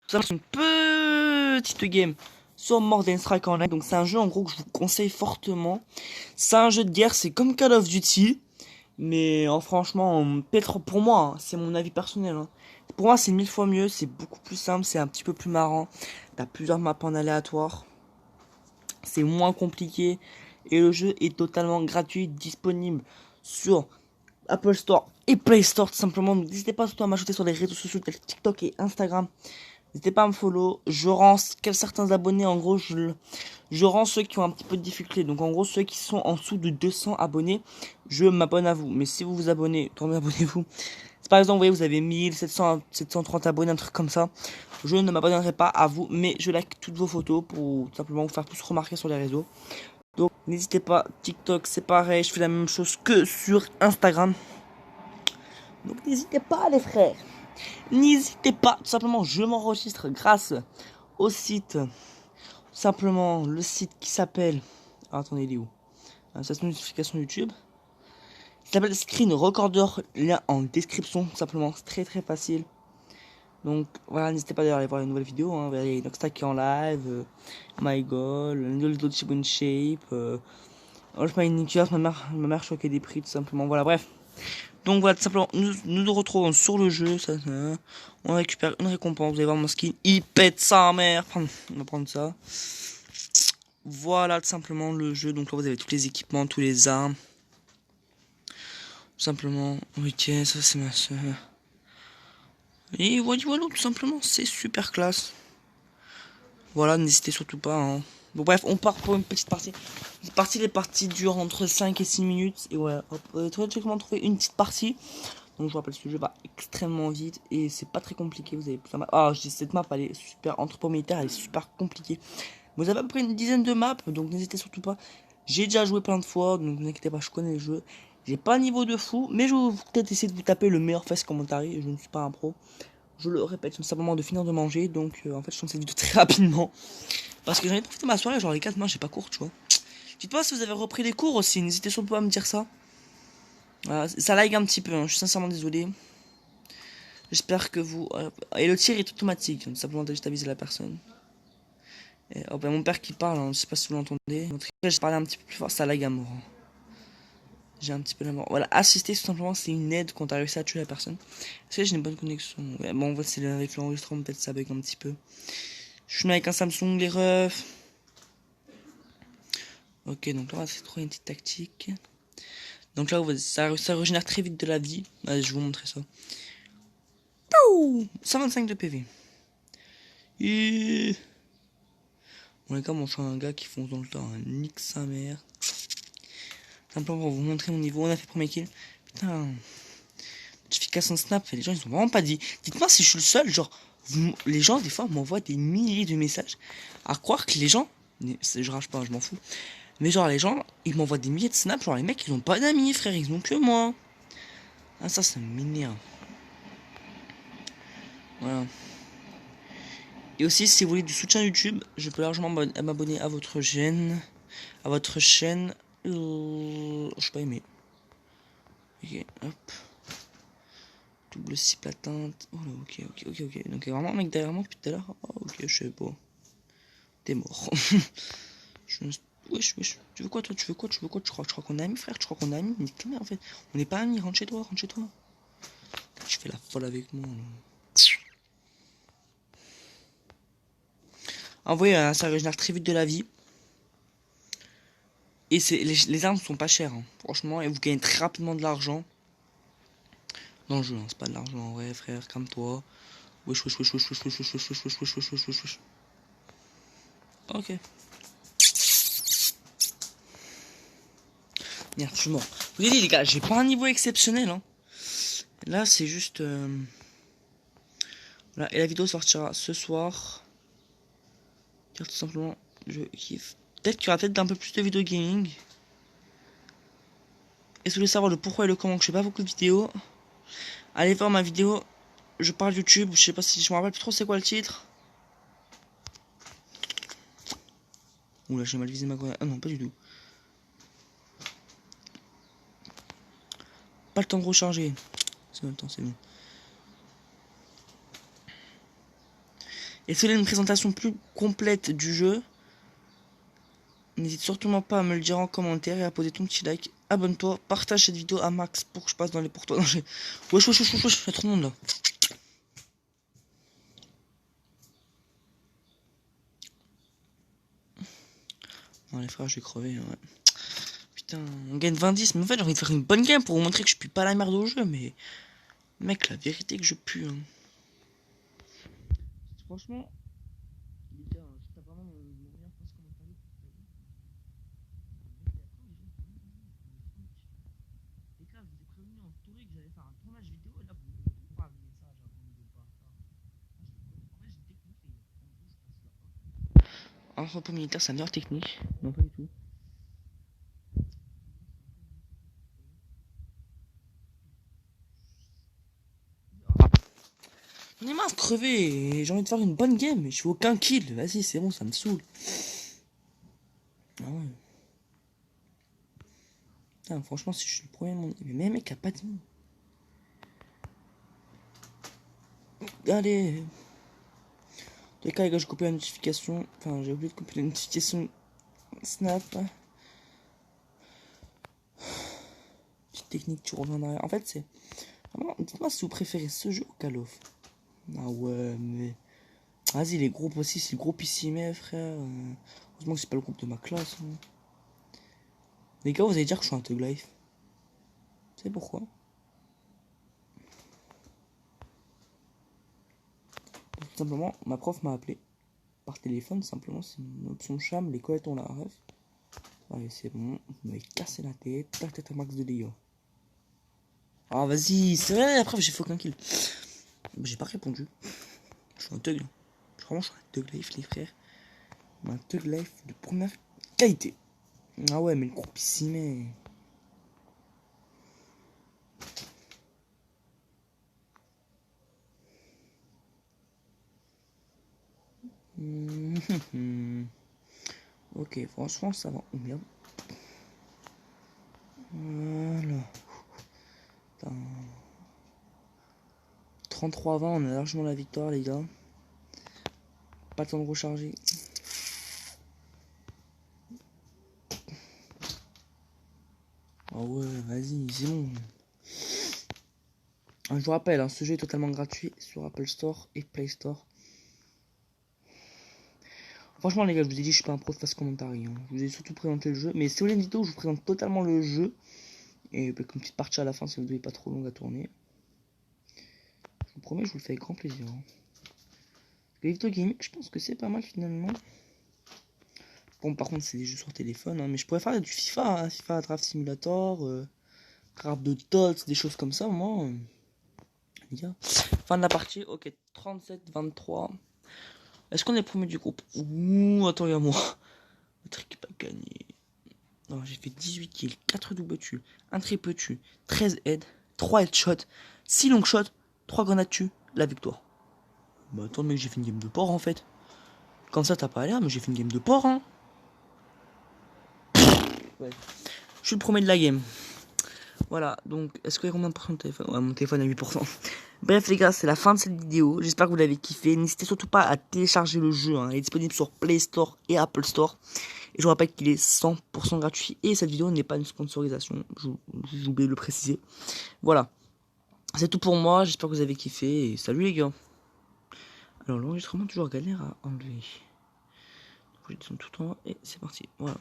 Ça, c'est une petite game sur Modern Strike Online. Donc c'est un jeu en gros que je vous conseille fortement. C'est un jeu de guerre, c'est comme Call of Duty. Mais franchement, peut-être pour moi, hein, c'est mon avis personnel. Hein. Pour moi, c'est 1000 fois mieux, c'est beaucoup plus simple, c'est un petit peu plus marrant. T'as plusieurs maps en aléatoire. C'est moins compliqué. Et le jeu est totalement gratuit, disponible sur Apple Store et Play Store tout simplement. Donc n'hésitez pas surtout à m'ajouter sur les réseaux sociaux tels que TikTok et Instagram. N'hésitez pas à me follow. Je rends certains abonnés. En gros, je rends ceux qui ont un petit peu de difficulté. Donc en gros, ceux qui sont en dessous de 200 abonnés, je m'abonne à vous. Mais si vous vous abonnez, tournez, abonnez-vous. Si par exemple, vous voyez, vous avez 1700, 730 abonnés, un truc comme ça, je ne m'abonnerai pas à vous, mais je like toutes vos photos pour tout simplement vous faire plus remarquer sur les réseaux. Donc n'hésitez pas, TikTok c'est pareil, je fais la même chose que sur Instagram. Donc n'hésitez pas les frères. N'hésitez pas, tout simplement je m'enregistre grâce au site, tout simplement le site qui s'appelle... Ah, attendez, il est où? C'est une notification YouTube. Il s'appelle Screen Recorder, lien en description, tout simplement, c'est très très facile. Donc voilà, n'hésitez pas d'ailleurs à aller voir les nouvelles vidéos, hein. Il y a Noxta qui est en live, My Goal, Little Chibun Shape, All My Nickers, ma mère choquait des prix tout simplement, voilà bref. Donc voilà, tout simplement, nous retrouvons sur le jeu, on récupère une récompense, vous allez voir mon skin, il pète sa mère, on va prendre ça. Voilà tout simplement le jeu, donc là vous avez tous les équipements, tous les armes. Tout simplement, ok, ça c'est ma soeur. Et voilà, tout simplement, c'est super classe. Voilà, n'hésitez surtout pas, hein. Bon bref, on part pour une petite partie. Les parties durent entre 5 et 6 minutes. Et voilà, hop, comment trouver une petite partie. Donc je vous rappelle, ce jeu va extrêmement vite et c'est pas très compliqué. Vous avez plus map. Ah, cette map, elle est super entrepôt militaire, elle est super compliquée. Vous avez à peu près une dizaine de maps, donc n'hésitez surtout pas. J'ai déjà joué plein de fois, donc ne vous inquiétez pas, je connais le jeu. J'ai pas un niveau de fou, mais je vais peut-être essayer de vous taper le meilleur face commentary. Je ne suis pas un pro. Je le répète, c'est simplement de finir de manger, donc en fait je tourne cette vidéo très rapidement. Parce que j'en ai profité de ma soirée, genre les 4 mois, j'ai pas cours, tu vois. Dites-moi si vous avez repris les cours aussi, n'hésitez surtout pas à me dire ça. Voilà, ça lag un petit peu, hein, je suis sincèrement désolé. J'espère que vous... Et le tir est automatique, donc simplement juste aviser la personne. Et, oh, ben, mon père qui parle, hein, je sais pas si vous l'entendez. En tout cas, j'ai parlé un petit peu plus fort, ça lag à mort. Hein. J'ai un petit peu la mort. Voilà, assister tout simplement, c'est une aide quand t'as réussi à tuer la personne. Est-ce que j'ai une bonne connexion? Ouais, bon, en fait, c'est avec l'enregistrement, peut-être ça bug un petit peu. Je suis avec un Samsung, les refs. Ok, donc là, on va essayer de trouver une petite tactique. Donc là, ça régénère très vite de la vie. Allez, je vais vous montrer ça. Pouh 125 de PV. Et... Bon, les gars, on fait un gars qui fonce dans le temps. Hein. Nique sa mère. Simplement pour vous montrer mon niveau. On a fait premier kill. Putain. Notification snap. Les gens, ils ont vraiment pas dit. Dites-moi si je suis le seul. Genre, les gens, des fois, m'envoient des milliers de messages. À croire que les gens. Je rage pas, je m'en fous. Mais genre, les gens, ils m'envoient des milliers de snaps. Genre, les mecs, ils ont pas d'amis, frère. Ils ont que moi. Ah, ça m'énerve. Voilà. Et aussi, si vous voulez du soutien YouTube, je peux largement m'abonner à votre chaîne. À votre chaîne. Je sais pas aimé. Ok, hop. Double cible atteinte. Oh là, ok. Donc, il y a vraiment un mec derrière moi depuis tout à l'heure. Oh, ok, je sais pas. T'es mort. Wesh. Tu veux quoi, toi? Tu crois qu'on est amis, frère? Tu crois qu'on est amis? Nique ta mère, en fait. On n'est pas amis. Rentre chez toi. Tu fais la folle avec moi, là. En vrai, ça régénère très vite de la vie. Et les armes sont pas chères, hein. Franchement, et vous gagnez très rapidement de l'argent. Dans le jeu, hein. C'est pas de l'argent en vrai, frère, calme-toi. Wesh. Ok. Merde, je suis mort. Je vous ai dit, les gars, j'ai pas un niveau exceptionnel, hein. Là, c'est juste... Voilà, et la vidéo sortira ce soir. Car tout simplement, je kiffe. Peut-être qu'il y aura peut-être un peu plus de vidéos gaming. Et si vous voulez savoir le pourquoi et le comment que je fais pas beaucoup de vidéos, allez voir ma vidéo. Je parle YouTube, je sais pas si je me rappelle plus trop c'est quoi le titre. Oula, j'ai mal visé ma grenade. Ah non, pas du tout. Pas le temps de recharger. C'est bon. Et si vous voulez une présentation plus complète du jeu, n'hésite surtout pas à me le dire en commentaire et à poser ton petit like. Abonne-toi, partage cette vidéo à max pour que je passe dans les pour toi. Wesh, wesh, wesh, wesh, wesh, y'a trop de monde là. Non les frères, je vais crever, ouais. Putain, on gagne 20-10, mais en fait j'ai envie de faire une bonne game pour vous montrer que je pue pas la merde au jeu, mais... Mec, la vérité que je pue, hein. Franchement, les gars, je tape vraiment mon meilleur passe commentaire. Les gars, je vous ai prévenu en story que j'allais faire un tournage vidéo, et là vous me pas un message avant de pas ça. En vrai, j'ai dégoûté. Un repos militaire, c'est la meilleure technique. Non, pas du tout. On est marre de crever, j'ai envie de faire une bonne game, mais je fais aucun kill. Vas-y, c'est bon, ça me saoule. Ah ouais. Putain, franchement, si je suis le premier, mais mec, a pas dit. Allez. Les cas, les gars, j'ai coupé la notification. Enfin, j'ai oublié de couper la notification Snap. Petite technique, tu reviens derrière. En fait, c'est. Dites-moi si vous préférez ce jeu ou Call of. Ah ouais, mais. Vas-y, les groupes aussi, c'est le groupe ici, mais frère. Heureusement que c'est pas le groupe de ma classe. Hein. Les gars, vous allez dire que je suis un Thug Life. Vous savez pourquoi? Tout simplement, ma prof m'a appelé par téléphone. Simplement, c'est une option cham. Les collègues ont la ref. Allez, c'est bon. Vous m'avez cassé la tête. Tac, tac, tac, max de dégâts. Ah, vas-y, c'est vrai, après, j'ai fait aucun kill. J'ai pas répondu. Je suis un Thug. Vraiment, je suis un Thug Life, les frères. Un Thug Life de première qualité. Ah ouais, mais le groupe ici, mais. Ok, franchement, ça va bien. Voilà. 33-20, on a largement la victoire, les gars. Pas le temps de recharger. Ah ouais, vas-y, c'est bon. Je vous rappelle, hein, ce jeu est totalement gratuit sur Apple Store et Play Store. Franchement, les gars, je vous ai dit, je suis pas un pro de face commentaire. Hein. Je vous ai surtout présenté le jeu. Mais si vous voulez une vidéo où je vous présente totalement le jeu, et bah, comme petite partie à la fin, si la vidéo n'est pas trop longue à tourner, je vous promets, je vous le fais avec grand plaisir. Hein. Les vidéos gaming, je pense que c'est pas mal finalement. Bon, par contre, c'est des jeux sur téléphone, hein, mais je pourrais faire du FIFA, hein, FIFA Draft Simulator, Draft de Tots, des choses comme ça, moi. Les gars. Fin de la partie, ok, 37-23. Est-ce qu'on est premier du groupe? Ouh, attends, il y a moi. Notre équipe a gagné. Non, j'ai fait 18 kills, 4 double tues, 1 triple tue, 13 aides, 3 headshots, 6 long shots, 3 grenades tues, la victoire. Bah attends, mec, j'ai fait une game de porc en fait. Comme ça, t'as pas l'air, mais j'ai fait une game de porc, hein. Ouais. Je suis le premier de la game. Voilà, donc, est-ce qu'il y a combien de pourcents de téléphone? Ouais, mon téléphone à 8%. Bref, les gars, c'est la fin de cette vidéo. J'espère que vous l'avez kiffé. N'hésitez surtout pas à télécharger le jeu. Hein. Il est disponible sur Play Store et Apple Store. Et je vous rappelle qu'il est 100% gratuit. Et cette vidéo n'est pas une sponsorisation. J'ai oublié de le préciser. Voilà. C'est tout pour moi. J'espère que vous avez kiffé. Et salut les gars. Alors, l'enregistrement toujours galère à enlever. Donc, je descends tout en haut et c'est parti. Voilà.